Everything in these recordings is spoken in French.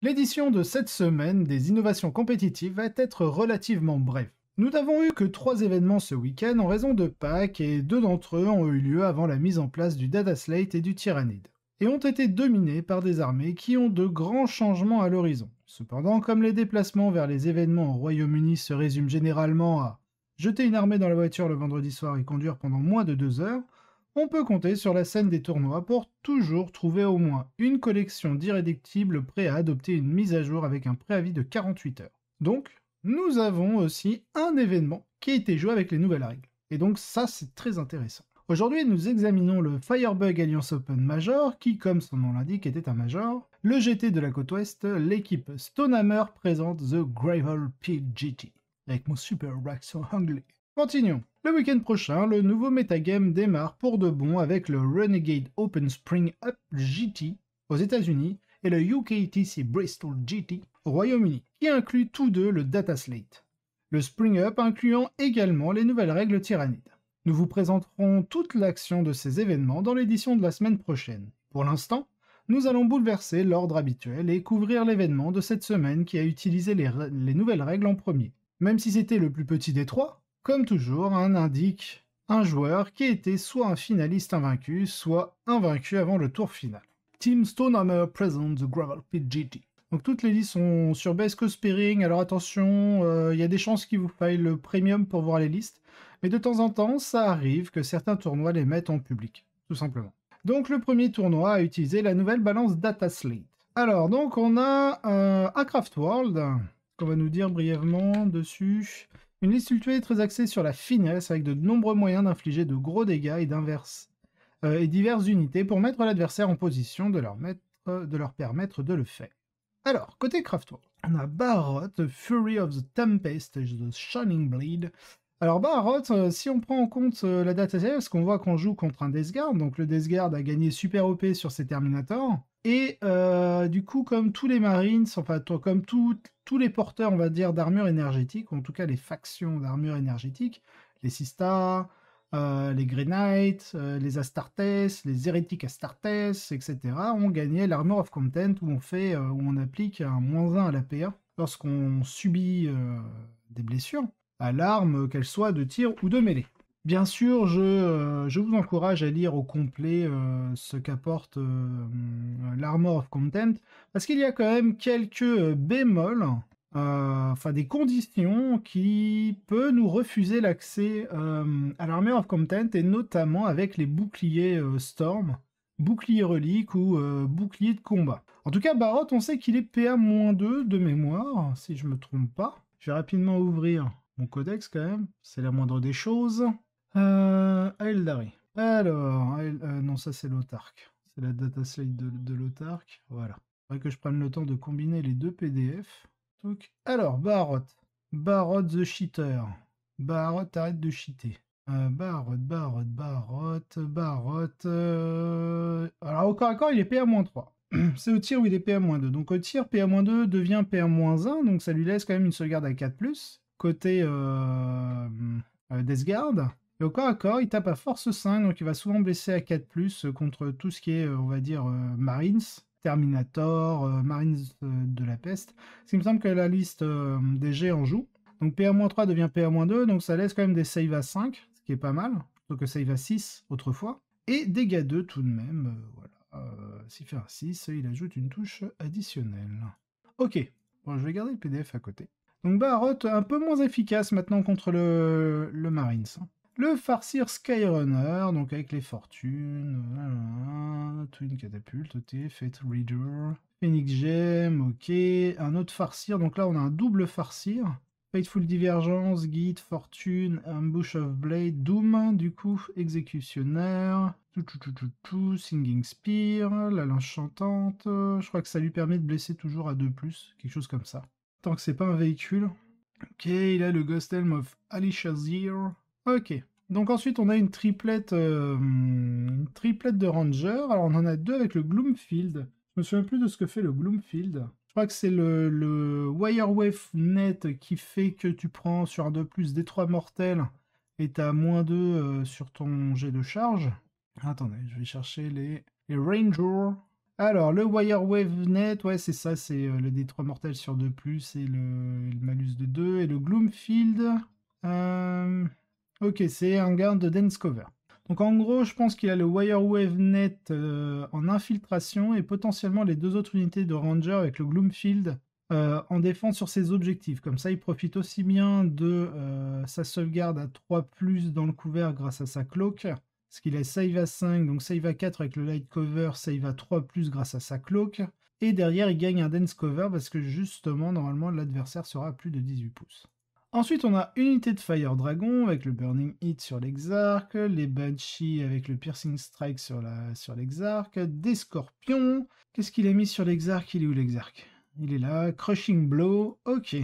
L'édition de cette semaine des innovations compétitives va être relativement brève. Nous n'avons eu que 3 événements ce week-end en raison de Pâques et 2 d'entre eux ont eu lieu avant la mise en place du Data Slate et du Tyrannid, et ont été dominés par des armées qui ont de grands changements à l'horizon. Cependant, comme les déplacements vers les événements au Royaume-Uni se résument généralement à jeter une armée dans la voiture le vendredi soir et conduire pendant moins de 2 heures, on peut compter sur la scène des tournois pour toujours trouver au moins une collection d'irréductibles prêts à adopter une mise à jour avec un préavis de 48 heures. Donc, nous avons aussi un événement qui a été joué avec les nouvelles règles. Et donc ça, c'est très intéressant. Aujourd'hui, nous examinons le Firebug Alliance Open Major, qui, comme son nom l'indique, était un Major. Le GT de la côte ouest, l'équipe Stonehammer présente The Gravel Pit GT, avec mon super accent anglais. Continuons. Le week-end prochain, le nouveau metagame démarre pour de bon avec le Renegade Open Spring Up GT aux États-Unis et le UKTC Bristol GT au Royaume-Uni, qui inclut tous deux le Data Slate. Le Spring Up incluant également les nouvelles règles Tyrannid. Nous vous présenterons toute l'action de ces événements dans l'édition de la semaine prochaine. Pour l'instant, nous allons bouleverser l'ordre habituel et couvrir l'événement de cette semaine qui a utilisé les nouvelles règles en premier. Même si c'était le plus petit des trois, comme toujours, indique un joueur qui était soit un finaliste invaincu, soit invaincu avant le tour final. Team Stonehammer present the Gravel Pit GT. Donc toutes les listes sont sur Base Co-Sparing, alors attention, il y a des chances qu'il vous faille le premium pour voir les listes, mais de temps en temps, ça arrive que certains tournois les mettent en public, tout simplement. Donc le premier tournoi a utilisé la nouvelle balance Data Slate. Alors donc on a un Craft World, qu'on va nous dire brièvement dessus. Une liste ultimée très axée sur la finesse, avec de nombreux moyens d'infliger de gros dégâts et diverses unités pour mettre l'adversaire en position de leur permettre de le faire. Alors, côté Craftworld, on a Barroth, Fury of the Tempest et The Shining Blade. Alors Barroth, si on prend en compte la data set, parce qu'on voit qu'on joue contre un Death Guard, donc le Death Guard a gagné super OP sur ses Terminators, et du coup, comme tous les Marines, enfin comme tous les porteurs, on va dire, d'armure énergétique, ou en tout cas les factions d'armure énergétique, les Sistar, les Grey Knights, les Astartes, les Hérétiques Astartes, etc., ont gagné l'Armor of Content où on applique un -1 à la PA lorsqu'on subit des blessures à l'arme, qu'elle soit de tir ou de mêlée. Bien sûr, je vous encourage à lire au complet ce qu'apporte l'Armor of Content, parce qu'il y a quand même quelques bémols, enfin des conditions qui peuvent nous refuser l'accès à l'Armor of Content, et notamment avec les boucliers Storm, boucliers reliques ou boucliers de combat. En tout cas, Barroth, on sait qu'il est PA-2 de mémoire, si je me trompe pas. Je vais rapidement ouvrir mon codex quand même, c'est la moindre des choses. Aeldari. Alors, non, ça c'est l'Autarque. C'est la data slate de l'Autarque. Voilà. Il faudrait que je prenne le temps de combiner les deux PDF. Donc, alors, Barroth. Barroth the Cheater. Barroth, arrête de cheater. Barroth. Alors, au corps à corps, il est PA-3. C'est au tir où il est PA-2. Donc, au tir, PA-2 devient PA-1. Donc, ça lui laisse quand même une sauvegarde à 4+. Côté Death Guard. Et au corps à corps, il tape à force 5, donc il va souvent blesser à 4+, contre tout ce qui est, on va dire, Marines, Terminator, Marines de la peste. Parce qu'il me semble que la liste des G en joue. Donc PA-3 devient PA-2, donc ça laisse quand même des saves à 5, ce qui est pas mal, plutôt que save à 6 autrefois. Et dégâts 2 tout de même, voilà. S'il fait un 6, il ajoute une touche additionnelle. Ok, bon, je vais garder le PDF à côté. Donc Barroth, un peu moins efficace maintenant contre le Marines. Le Farseer Skyrunner, donc avec les fortunes, Twin Catapult, ok, Fate Reader, Phoenix Gem, ok, un autre Farseer, donc là on a un double Farseer, Fateful Divergence, Guide, Fortune, Ambush of Blade, Doom, du coup, Exécutionnaire, Singing Spear, la lance chantante, je crois que ça lui permet de blesser toujours à 2+, quelque chose comme ça. Tant que c'est pas un véhicule. Ok, il a le Ghost Helm of Alishazir. Ok. Donc ensuite, on a une triplette de Ranger. Alors, on en a 2 avec le Gloomfield. Je me souviens plus de ce que fait le Gloomfield. Je crois que c'est le Wirewave Net qui fait que tu prends sur un 2+, Détroit mortel et t'as -2 sur ton jet de charge. Attendez, je vais chercher les Rangers. Alors, le Wire Wave Net, ouais, c'est ça, c'est le D3 mortel sur 2+, et le malus de 2, et le Gloomfield. Ok, c'est un garde de Dense Cover. Donc en gros, je pense qu'il a le Wire Wave Net en infiltration, et potentiellement les 2 autres unités de Ranger avec le Gloomfield en défense sur ses objectifs. Comme ça, il profite aussi bien de sa sauvegarde à 3+ dans le couvert grâce à sa cloak. Parce qu'il a save à 5, donc save à 4 avec le light cover, save à 3+ grâce à sa cloak. Et derrière, il gagne un dense cover parce que justement, normalement, l'adversaire sera à plus de 18 pouces. Ensuite, on a une unité de Fire Dragon avec le Burning Hit sur l'Exarch, les Banshee avec le Piercing Strike sur l'Exarch, des Scorpions. Qu'est-ce qu'il a mis sur l'Exarch? Il est où l'Exarch? Il est là. Crushing Blow, ok.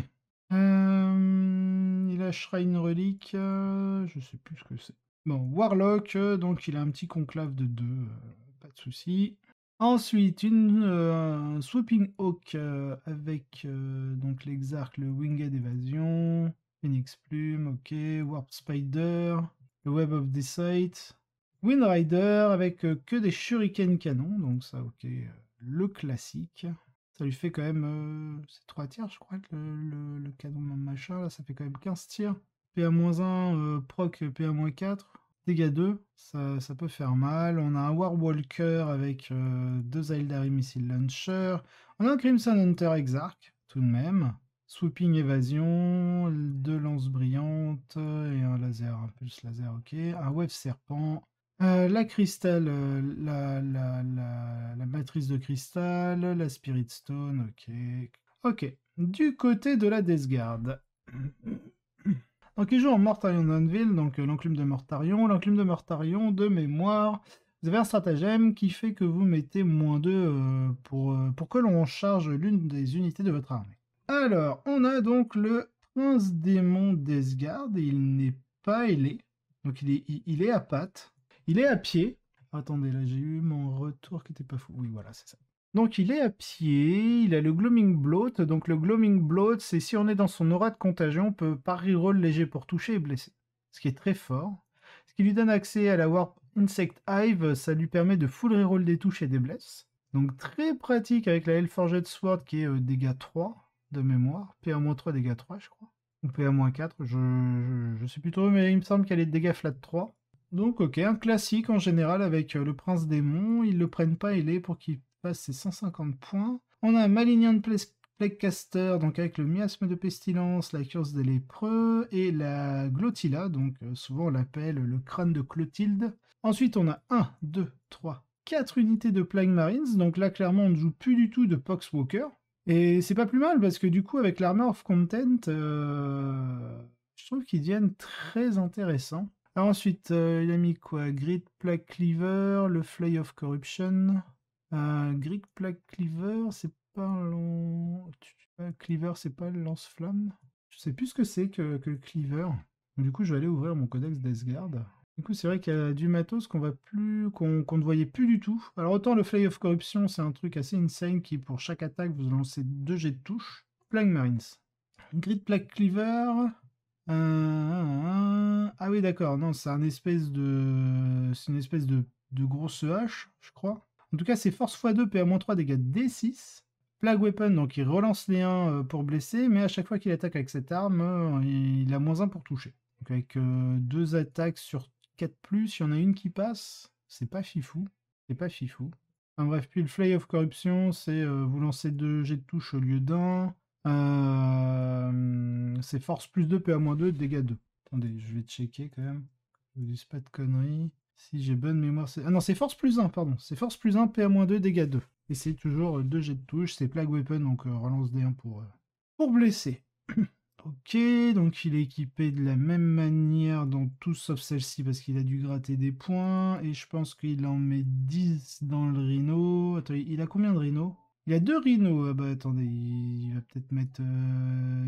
Il a Shrine Relic, je sais plus ce que c'est. Bon, Warlock, donc il a un petit conclave de 2, pas de souci. Ensuite, une Swooping Hawk avec donc l'Exarch, le Winged Evasion, Phoenix Plume, ok, Warp Spider, le Web of Deceit, Wind Rider avec que des Shuriken canons, donc ça, ok, le classique. Ça lui fait quand même. C'est 3 tirs, je crois, que le canon machin, là, ça fait quand même 15 tirs. PA-1, proc PA-4, dégâts 2, ça peut faire mal. On a un Warwalker avec 2 Aeldari Missile Launcher. On a un Crimson Hunter Exarch, tout de même. Swooping Évasion, 2 lances brillantes et un laser, un pulse laser, ok. Un Wave Serpent. La cristal, la matrice de cristal, la Spirit Stone, ok. Ok, du côté de la Death Guard. Donc il joue en Mortarion d'Anvil, donc l'enclume de Mortarion. L'enclume de Mortarion, de mémoire, vous avez un stratagème qui fait que vous mettez -2 pour que l'on charge l'une des unités de votre armée. Alors, on a donc le Prince Démon Death Guard, et il n'est pas ailé, donc il est à pattes. Il est à pied. Attendez, là j'ai eu mon retour qui était pas fou. Oui, voilà, c'est ça. Donc il est à pied, il a le Gloaming Bloat. Donc le Gloaming Bloat, c'est si on est dans son aura de contagion, on peut par reroll léger pour toucher et blesser. Ce qui est très fort. Ce qui lui donne accès à la Warp Insect Hive, ça lui permet de full reroll des touches et des blesses. Donc très pratique avec la Hellforged Sword qui est dégâts 3 de mémoire. PA-3, dégâts 3, je crois. Ou PA-4, je sais plus trop, mais il me semble qu'elle est de dégâts flat 3. Donc ok, un classique en général avec le Prince Démon. Ils le prennent pas ailé pour qu'il passe ses 150 points. On a un Malignant Plaguecaster, donc avec le miasme de pestilence, la curse des lépreux et la Glottilla, donc souvent on l'appelle le crâne de Clotilde. Ensuite on a 1, 2, 3, 4 unités de Plague Marines, donc là clairement on ne joue plus du tout de Poxwalker. Et c'est pas plus mal parce que du coup avec l'Armor of Content, je trouve qu'ils deviennent très intéressants. Alors ensuite, il a mis quoi? Grid Plague Cleaver, le Fly of Corruption. Grid Plague Cleaver, c'est pas un Cleaver, c'est pas le lance-flamme. Je sais plus ce que c'est que le Cleaver. Du coup, je vais aller ouvrir mon codex Death Guard. Du coup, c'est vrai qu'il y a du matos qu'on ne voyait plus du tout. Alors autant le Fly of Corruption, c'est un truc assez insane qui, pour chaque attaque, vous lancez 2 jets de touche. Plague Marines. Grid Plague Cleaver. Ah oui, d'accord. Non, c'est une espèce de grosse hache, je crois. En tout cas, c'est force x2, PA-3, dégâts D6. Plague Weapon, donc il relance les 1 pour blesser, mais à chaque fois qu'il attaque avec cette arme, il a -1 pour toucher. Donc avec 2 attaques sur 4+, il y en a une qui passe. C'est pas fifou. C'est pas fifou. Enfin bref, puis le Fly of Corruption, c'est vous lancez 2 jets de touche au lieu d'un. C'est force +2, PA-2, dégâts 2. Attendez, je vais checker quand même. Je vous dis pas de conneries. Si j'ai bonne mémoire, c'est... Ah non, c'est force +1, pardon. C'est force +1, PA-2, dégâts 2. Et c'est toujours 2 jets de touche. C'est Plague Weapon, donc relance D1 pour blesser. Ok, donc il est équipé de la même manière dans tout sauf celle-ci parce qu'il a dû gratter des points. Et je pense qu'il en met 10 dans le rhino. Attends, il a combien de rhino? Il a 2 rhinos. Ah bah attendez, il va peut-être mettre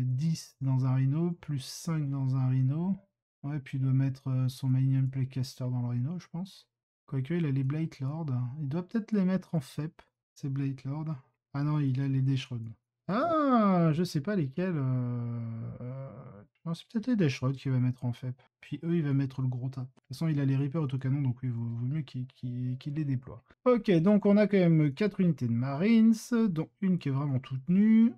10 dans un rhino, plus 5 dans un rhino. Ouais, puis il doit mettre son Malignant Plaguecaster dans le rhino, je pense. Quoique, il a les Blade Lord. Il doit peut-être les mettre en FEP, ces Blade Lord. Ah non, il a les Deshrod. Ah, je sais pas lesquels. Non, c'est peut-être les Dashrods qui va mettre en FEP. Puis eux, il va mettre le gros tas. De toute façon, il a les Reaper autocanon, donc il vaut mieux qu'il les déploie. Ok, donc on a quand même 4 unités de Marines, dont une qui est vraiment toute nue.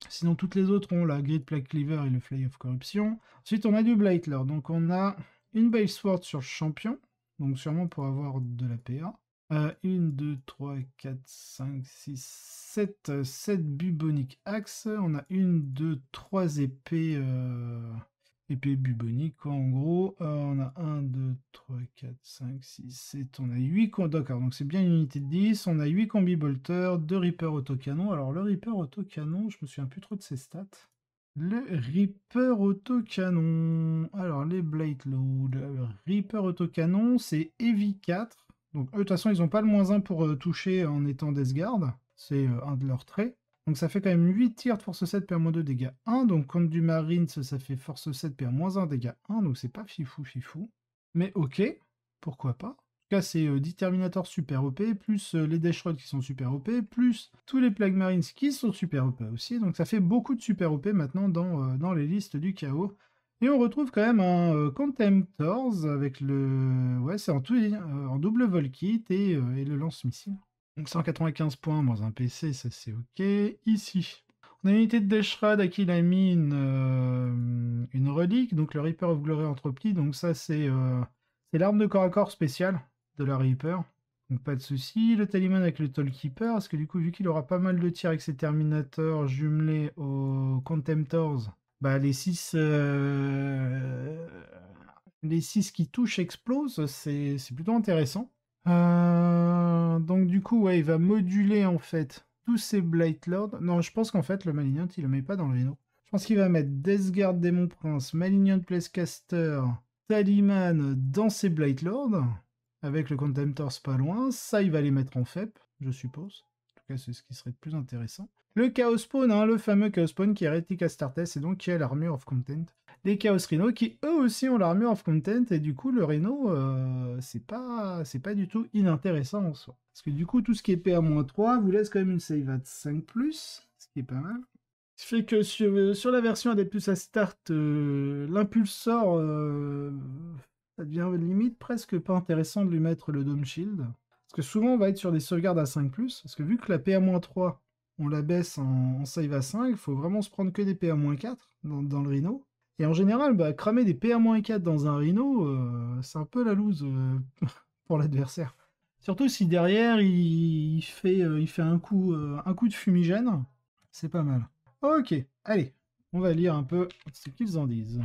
Sinon, toutes les autres ont la Grid Plague Cleaver et le Fly of Corruption. Ensuite, on a du Blightler. Donc on a une Bale Sword sur le champion, donc sûrement pour avoir de la PA. 1, 2, 3, 4, 5, 6, 7, 7 buboniques axes. On a 1, 2, 3 épées, épées buboniques, quoi, en gros. On a 1, 2, 3, 4, 5, 6, 7. On a 8 d'accord, donc c'est bien une unité de 10. On a 8 combi bolters, 2 Reaper autocanon. Alors, le Reaper autocanon, je me souviens plus trop de ses stats. Le Reaper autocanon. Alors, les Blade Load. Reaper autocanon, c'est Heavy 4. Donc eux, de toute façon, ils n'ont pas le -1 pour toucher en étant Death Guard. C'est un de leurs traits. Donc ça fait quand même 8 tirs de force 7, PA-2, dégâts 1. Donc contre du Marines, ça fait force 7, PA-1, dégâts 1. Donc c'est pas fifou. Mais ok, pourquoi pas. En tout cas, c'est 10 Terminators super OP, plus les Dashrods qui sont super OP, plus tous les Plague Marines qui sont super OP aussi. Donc ça fait beaucoup de super OP maintenant dans les listes du chaos. Et on retrouve quand même un Contemptors avec le... Ouais, c'est en double Volkit et le lance-missile. Donc 195 points, moins un PC, ça c'est ok. Ici, on a une unité de Deshrad à qui il a mis une relique, donc le Reaper of Glory Entropy. Donc ça c'est l'arme de corps à corps spéciale de la Reaper. Donc pas de souci. Le Talisman avec le Tollkeeper, parce que du coup, vu qu'il aura pas mal de tirs avec ses Terminators jumelés aux Contemptors, bah, les 6 qui touchent explosent, c'est plutôt intéressant. Donc du coup, ouais, il va moduler en fait tous ces Blight Lords. Non, je pense qu'en fait, le Malignant, il le met pas dans le Rhino. Je pense qu'il va mettre Death Guard Démon Prince, Malignant Placecaster, Taliman dans ses Blight Lords, avec le Contemptors pas loin. Ça, il va les mettre en FEP, je suppose. En tout cas, c'est ce qui serait le plus intéressant. Le Chaos Spawn, hein, le fameux Chaos Spawn qui est Heretic Astartes et donc qui a l'Armure of Content. Les Chaos Rhino qui eux aussi ont l'Armure of Content et du coup le Rhino c'est pas du tout inintéressant en soi. Parce que du coup tout ce qui est PA-3 vous laisse quand même une save at 5+, ce qui est pas mal. Ce qui fait que sur la version Adeptus Astarte, l'impulsor ça devient limite presque pas intéressant de lui mettre le Dome Shield. Parce que souvent on va être sur des sauvegardes à 5+, parce que vu que la PA-3 on la baisse en save à 5, il faut vraiment se prendre que des PA-4 dans le Rhino. Et en général, bah, cramer des PA-4 dans un Rhino, c'est un peu la loose pour l'adversaire. Surtout si derrière il fait un coup de fumigène, c'est pas mal. Ok, allez, on va lire un peu ce qu'ils en disent.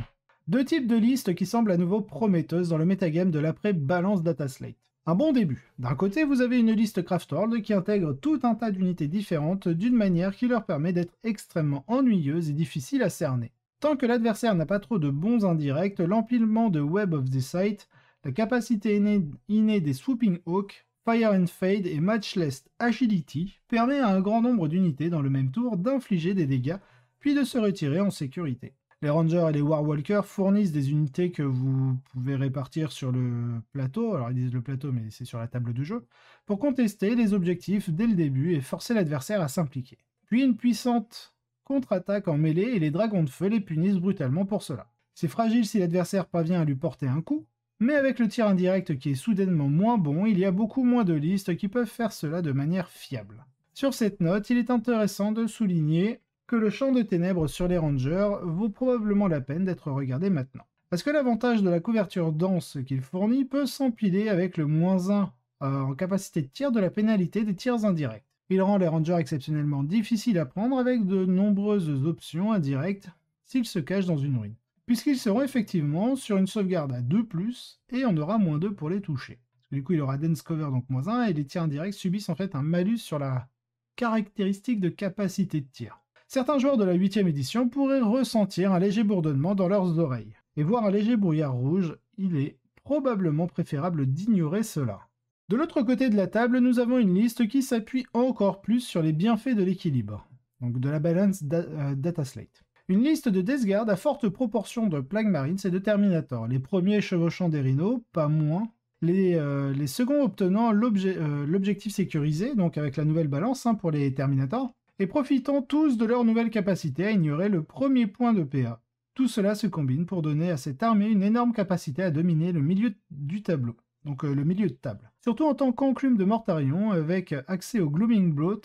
2 types de listes qui semblent à nouveau prometteuses dans le metagame de l'après-balance Data Slate. Un bon début. D'un côté, vous avez une liste Craftworld qui intègre tout un tas d'unités différentes d'une manière qui leur permet d'être extrêmement ennuyeuse et difficile à cerner. Tant que l'adversaire n'a pas trop de bons indirects, l'empilement de Web of the Sight, la capacité innée des Swooping Hawk, Fire and Fade et Matchless Agility permet à un grand nombre d'unités dans le même tour d'infliger des dégâts, puis de se retirer en sécurité. Les Rangers et les Warwalkers fournissent des unités que vous pouvez répartir sur le plateau, alors ils disent le plateau mais c'est sur la table de jeu, pour contester les objectifs dès le début et forcer l'adversaire à s'impliquer. Puis une puissante contre-attaque en mêlée et les dragons de feu les punissent brutalement pour cela. C'est fragile si l'adversaire parvient à lui porter un coup, mais avec le tir indirect qui est soudainement moins bon, il y a beaucoup moins de listes qui peuvent faire cela de manière fiable. Sur cette note, il est intéressant de souligner que le champ de ténèbres sur les Rangers vaut probablement la peine d'être regardé maintenant. Parce que l'avantage de la couverture dense qu'il fournit peut s'empiler avec le -1 en capacité de tir de la pénalité des tirs indirects. Il rend les Rangers exceptionnellement difficiles à prendre avec de nombreuses options indirectes s'ils se cachent dans une ruine. Puisqu'ils seront effectivement sur une sauvegarde à 2+, et on aura -2 pour les toucher. Parce que du coup il aura Dense Cover donc -1, et les tirs indirects subissent en fait un malus sur la caractéristique de capacité de tir. Certains joueurs de la 8ème édition pourraient ressentir un léger bourdonnement dans leurs oreilles. Et voir un léger brouillard rouge, il est probablement préférable d'ignorer cela. De l'autre côté de la table, nous avons une liste qui s'appuie encore plus sur les bienfaits de l'équilibre, donc de la balance Data Slate. Une liste de Death Guard à forte proportion de Plague Marines et de Terminators, les premiers chevauchant des Rhinos, pas moins, les seconds obtenant l'objectif sécurisé, donc avec la nouvelle balance pour les Terminators, et profitant tous de leur nouvelle capacité à ignorer le premier point de PA. Tout cela se combine pour donner à cette armée une énorme capacité à dominer le milieu du tableau, donc le milieu de table. Surtout en tant qu'enclume de Mortarion, avec accès au Glooming Blot,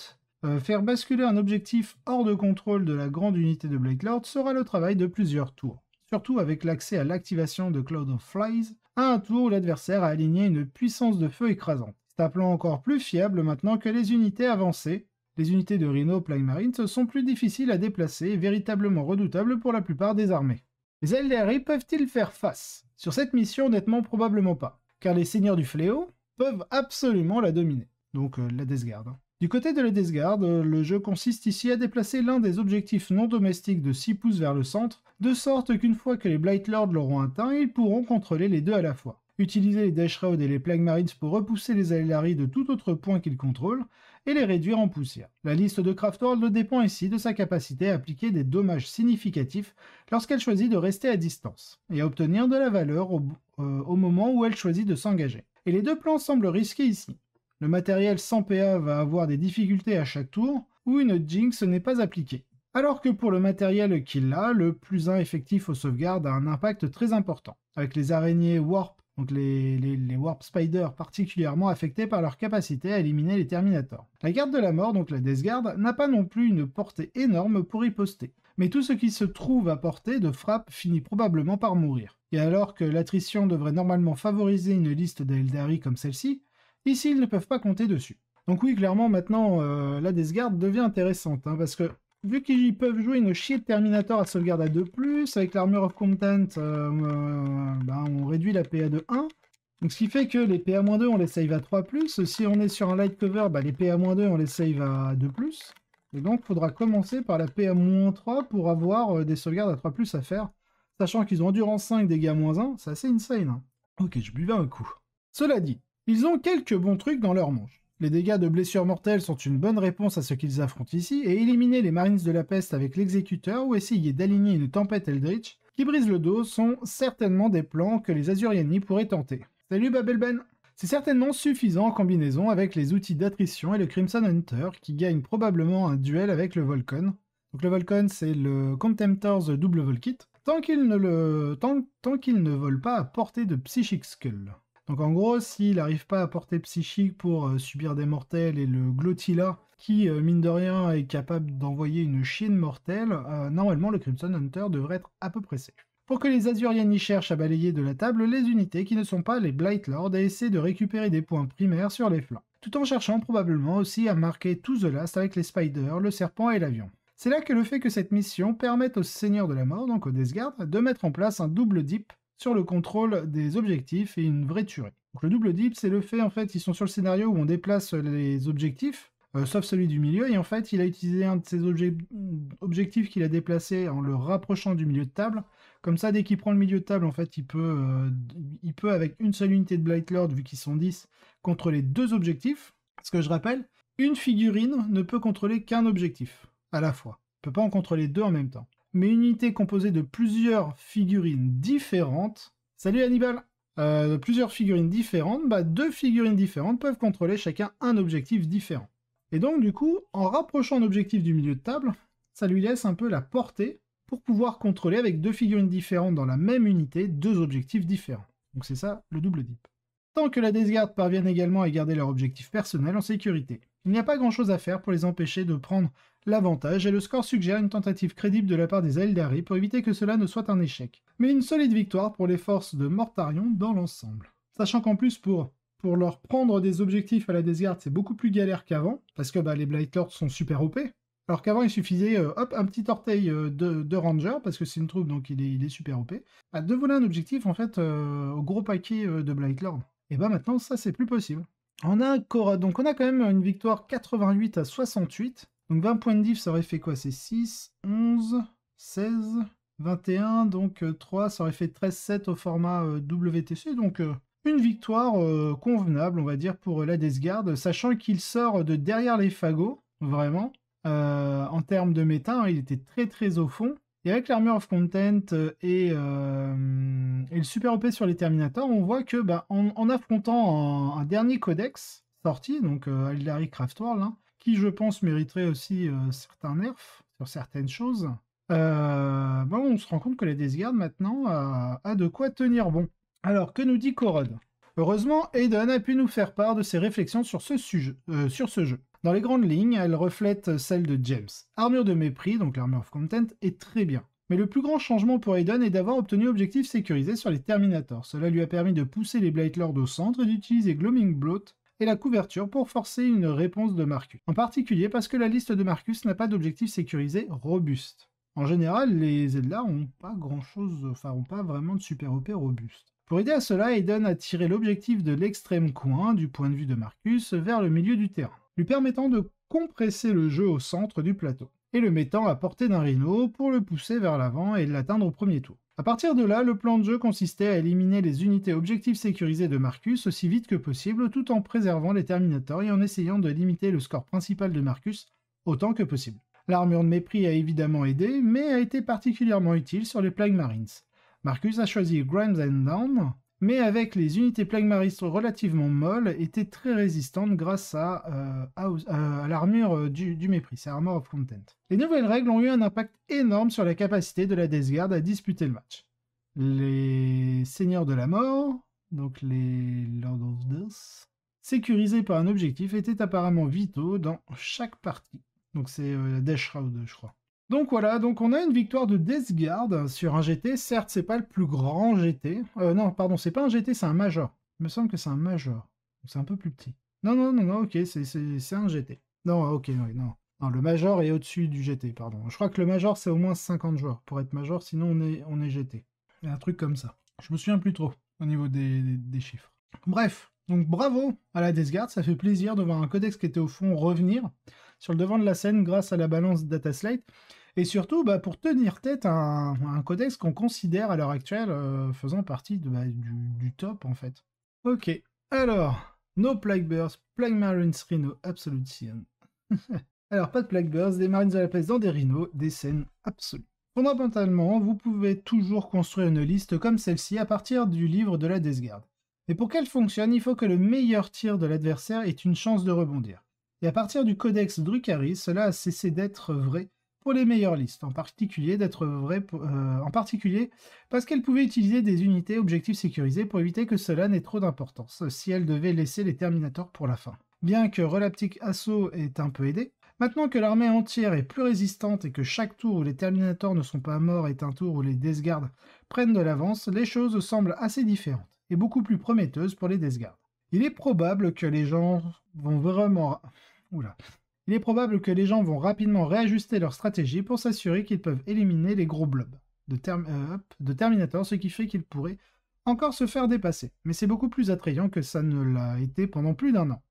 faire basculer un objectif hors de contrôle de la grande unité de Blightlord sera le travail de plusieurs tours. Surtout avec l'accès à l'activation de Cloud of Flies, à un tour où l'adversaire a aligné une puissance de feu écrasante. C'est un plan encore plus fiable maintenant que les unités avancées. Les unités de Rhino Plague Marines sont plus difficiles à déplacer et véritablement redoutables pour la plupart des armées. Les Eldari peuvent-ils faire face? Sur cette mission, honnêtement, probablement pas, car les Seigneurs du Fléau peuvent absolument la dominer, donc la Death Guard. Du côté de la Death Guard, le jeu consiste ici à déplacer l'un des objectifs non domestiques de 6 pouces vers le centre, de sorte qu'une fois que les Blightlords l'auront atteint, ils pourront contrôler les deux à la fois. Utiliser les Death Shroud et les Plague Marines pour repousser les Eldari de tout autre point qu'ils contrôlent, et les réduire en poussière. La liste de Craftworld dépend ici de sa capacité à appliquer des dommages significatifs lorsqu'elle choisit de rester à distance, et à obtenir de la valeur au moment où elle choisit de s'engager. Et les deux plans semblent risqués ici. Le matériel sans PA va avoir des difficultés à chaque tour, où une Jinx n'est pas appliquée. Alors que pour le matériel qu'il a, le plus 1 effectif aux sauvegardes a un impact très important, avec les araignées Warp, donc les Warp Spiders particulièrement affectés par leur capacité à éliminer les Terminators. La garde de la mort, donc la Death Guard, n'a pas non plus une portée énorme pour riposter. Mais tout ce qui se trouve à portée de frappe finit probablement par mourir. Et alors que l'attrition devrait normalement favoriser une liste d'Eldari comme celle-ci, ici ils ne peuvent pas compter dessus. Donc oui, clairement maintenant la Death Guard devient intéressante, parce que vu qu'ils peuvent jouer une chier de Terminator à sauvegarde à 2+, avec l'Armor of Content, on réduit la PA de 1. Donc ce qui fait que les PA-2, on les save à 3+. Si on est sur un light cover, les PA-2, on les save à 2+. Et donc il faudra commencer par la PA-3 pour avoir des sauvegardes à 3+, à faire. Sachant qu'ils ont endurance 5, dégâts -1, c'est assez insane. Ok, je buvais un coup. Cela dit, ils ont quelques bons trucs dans leur manche. Les dégâts de blessures mortelles sont une bonne réponse à ce qu'ils affrontent ici, et éliminer les Marines de la Peste avec l'exécuteur ou essayer d'aligner une tempête Eldritch qui brise le dos sont certainement des plans que les Azuriani pourraient tenter. Salut Babelben! C'est certainement suffisant en combinaison avec les outils d'attrition et le Crimson Hunter qui gagne probablement un duel avec le Volcon. Donc le Volcon c'est le Contemptor's double Volkit, tant qu'il ne vole pas à portée de Psychic Skull. Donc en gros, s'il n'arrive pas à porter psychique pour subir des mortels et le Glottila, qui mine de rien est capable d'envoyer une chienne mortelle, normalement le Crimson Hunter devrait être à peu près safe. Pour que les Azuriani cherchent à balayer de la table les unités qui ne sont pas les Blightlords et essaient de récupérer des points primaires sur les flancs, tout en cherchant probablement aussi à marquer tout the last avec les Spiders, le Serpent et l'Avion. C'est là que le fait que cette mission permette aux Seigneurs de la Mort, donc aux Death Guard, de mettre en place un double dip sur le contrôle des objectifs et une vraie tuerie. Donc le double dip, c'est le fait, en fait, ils sont sur le scénario où on déplace les objectifs, sauf celui du milieu, et en fait, il a utilisé un de ces objectifs qu'il a déplacé en le rapprochant du milieu de table. Comme ça, dès qu'il prend le milieu de table, en fait, il peut avec une seule unité de Blightlord, vu qu'ils sont 10, contrôler 2 objectifs. Parce que je rappelle, une figurine ne peut contrôler qu'un objectif à la fois. Il ne peut pas en contrôler 2 en même temps. Mais une unité composée de plusieurs figurines différentes... Salut Hannibal! De plusieurs figurines différentes, 2 figurines différentes peuvent contrôler chacun un objectif différent. Et donc du coup, en rapprochant un objectif du milieu de table, ça lui laisse un peu la portée pour pouvoir contrôler avec 2 figurines différentes dans la même unité 2 objectifs différents. Donc c'est ça le double dip. Tant que la Death Guard parviennent également à garder leur objectif personnel en sécurité. Il n'y a pas grand chose à faire pour les empêcher de prendre l'avantage, et le score suggère une tentative crédible de la part des Eldari pour éviter que cela ne soit un échec. Mais une solide victoire pour les forces de Mortarion dans l'ensemble. Sachant qu'en plus pour leur prendre des objectifs à la Death Guard, c'est beaucoup plus galère qu'avant, parce que les Blightlords sont super OP. Alors qu'avant il suffisait un petit orteil de Ranger, parce que c'est une troupe donc il est super OP, de voler un objectif en fait au gros paquet de Blightlord. Et maintenant ça c'est plus possible. On a quand même une victoire 88 à 68. Donc 20 points de diff, ça aurait fait quoi? C'est 6, 11, 16, 21, donc 3, ça aurait fait 13-7 au format WTC. Donc une victoire convenable, on va dire, pour la Death Guard, sachant qu'il sort de derrière les fagots, vraiment. En termes de méta, il était très très au fond. Et avec l'Armor of Content et le Super OP sur les Terminators, on voit que en affrontant un dernier codex sorti, donc Eldari Craftworld, qui je pense mériterait aussi certains nerfs sur certaines choses, Bon, on se rend compte que la Death Guard maintenant a de quoi tenir bon. Alors, que nous dit Corod? Heureusement, Aiden a pu nous faire part de ses réflexions sur ce jeu. Dans les grandes lignes, elle reflète celle de James. Armure de mépris, donc l'armure of content, est très bien. Mais le plus grand changement pour Aiden est d'avoir obtenu objectif sécurisé sur les Terminators. Cela lui a permis de pousser les Blight Lords au centre et d'utiliser Gloaming Bloat et la couverture pour forcer une réponse de Marcus. En particulier parce que la liste de Marcus n'a pas d'objectif sécurisé robuste. En général, les Eldar ont pas vraiment de super OP robuste. Pour aider à cela, Aiden a tiré l'objectif de l'extrême coin, du point de vue de Marcus, vers le milieu du terrain, lui permettant de compresser le jeu au centre du plateau, et le mettant à portée d'un Rhino pour le pousser vers l'avant et l'atteindre au premier tour. A partir de là, le plan de jeu consistait à éliminer les unités objectifs sécurisés de Marcus aussi vite que possible, tout en préservant les Terminators et en essayant de limiter le score principal de Marcus autant que possible. L'armure de mépris a évidemment aidé, mais a été particulièrement utile sur les Plague Marines. Marcus a choisi Grimes and Down, mais avec les unités Plague Marines relativement molles, était très résistante grâce à l'armure du mépris, c'est Armor of Content. Les nouvelles règles ont eu un impact énorme sur la capacité de la Death Guard à disputer le match. Les Seigneurs de la Mort, donc les Lord of Death, sécurisés par un objectif, étaient apparemment vitaux dans chaque partie. Donc c'est la Death Shroud, je crois. Donc voilà, donc on a une victoire de Death Guard sur un GT. Certes, c'est pas le plus grand GT. Non, pardon, c'est pas un GT, c'est un Major. Il me semble que c'est un Major. C'est un peu plus petit. Non, ok, c'est un GT. Non, ok, oui, non. Non, le Major est au-dessus du GT, pardon. Je crois que le Major, c'est au moins 50 joueurs pour être Major, sinon on est GT. Il y a un truc comme ça. Je me souviens plus trop au niveau des chiffres. Bref, donc bravo à la Death Guard, ça fait plaisir de voir un codex qui était au fond revenir sur le devant de la scène grâce à la balance Data Slate. Et surtout, pour tenir tête à un codex qu'on considère à l'heure actuelle faisant partie du top, en fait. Ok, alors, no Plague Burst, Plague Marines Rhino Absolute Scene. Alors, pas de Plague Burst, des Marines à la place dans des Rhinos, des scènes absolues. Fondamentalement, vous pouvez toujours construire une liste comme celle-ci à partir du livre de la Death Guard. Mais pour qu'elle fonctionne, il faut que le meilleur tir de l'adversaire ait une chance de rebondir. Et à partir du codex Drukhari, cela a cessé d'être vrai pour les meilleures listes, en particulier parce qu'elle pouvait utiliser des unités objectifs sécurisés pour éviter que cela n'ait trop d'importance, si elle devait laisser les Terminators pour la fin. Bien que Relaptic Assault ait un peu aidé, maintenant que l'armée entière est plus résistante et que chaque tour où les Terminators ne sont pas morts est un tour où les Death Guard prennent de l'avance, les choses semblent assez différentes, et beaucoup plus prometteuses pour les Death Guard. Il est probable que les gens vont rapidement réajuster leur stratégie pour s'assurer qu'ils peuvent éliminer les gros blobs de Terminator, ce qui fait qu'ils pourraient encore se faire dépasser. Mais c'est beaucoup plus attrayant que ça ne l'a été pendant plus d'un an.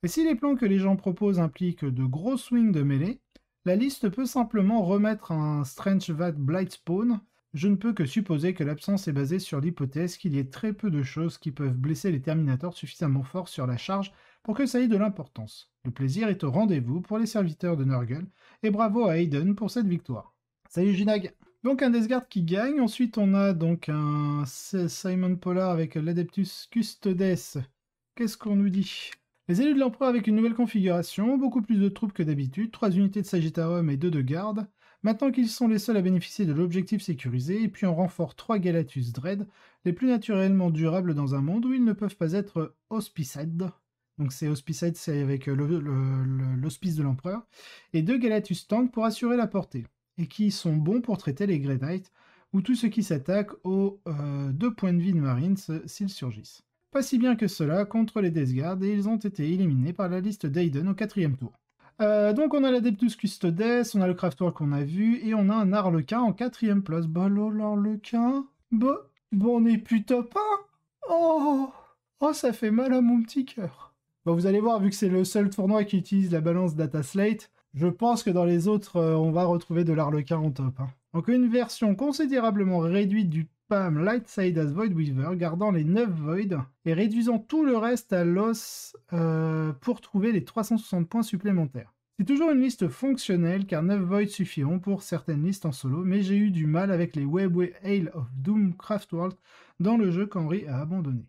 Et si les plans que les gens proposent impliquent de gros swings de mêlée, la liste peut simplement remettre un Strange Vat Blight Spawn. Je ne peux que supposer que l'absence est basée sur l'hypothèse qu'il y ait très peu de choses qui peuvent blesser les Terminators suffisamment fort sur la charge pour que ça ait de l'importance. Le plaisir est au rendez-vous pour les serviteurs de Nurgle, et bravo à Aiden pour cette victoire. Salut Ginag. Donc un Death Guard qui gagne, ensuite on a donc un Simon Pollard avec l'Adeptus Custodes. Qu'est-ce qu'on nous dit? Les élus de l'Empereur avec une nouvelle configuration, beaucoup plus de troupes que d'habitude, 3 unités de Sagittarium et 2 de garde. Maintenant qu'ils sont les seuls à bénéficier de l'objectif sécurisé, et puis en renfort 3 Galatus Dread, les plus naturellement durables dans un monde où ils ne peuvent pas être Hospicide. Donc c'est Hospicide, c'est avec l'hospice de l'Empereur, et 2 Galatus Tank pour assurer la portée, et qui sont bons pour traiter les Grey Knights, ou tout ce qui s'attaque aux 2 points de vie de Marines s'ils surgissent. Pas si bien que cela contre les Death Guard, et ils ont été éliminés par la liste d'Aiden au 4e tour. Donc on a l'Adeptus Custodes, on a le Craftwork qu'on a vu, et on a un Harlequin en 4e place. L'Harlequin... on est plus top 1. Oh, ça fait mal à mon petit cœur. Vous allez voir, vu que c'est le seul tournoi qui utilise la balance Data Slate, je pense que dans les autres, on va retrouver de l'Harlequin en top. Donc une version considérablement réduite du PAM Lightside as Void Weaver, gardant les 9 Void et réduisant tout le reste à l'os pour trouver les 360 points supplémentaires. C'est toujours une liste fonctionnelle car 9 Void suffiront pour certaines listes en solo, mais j'ai eu du mal avec les Webway Hail of Doom Craftworld dans le jeu qu'Henry a abandonné.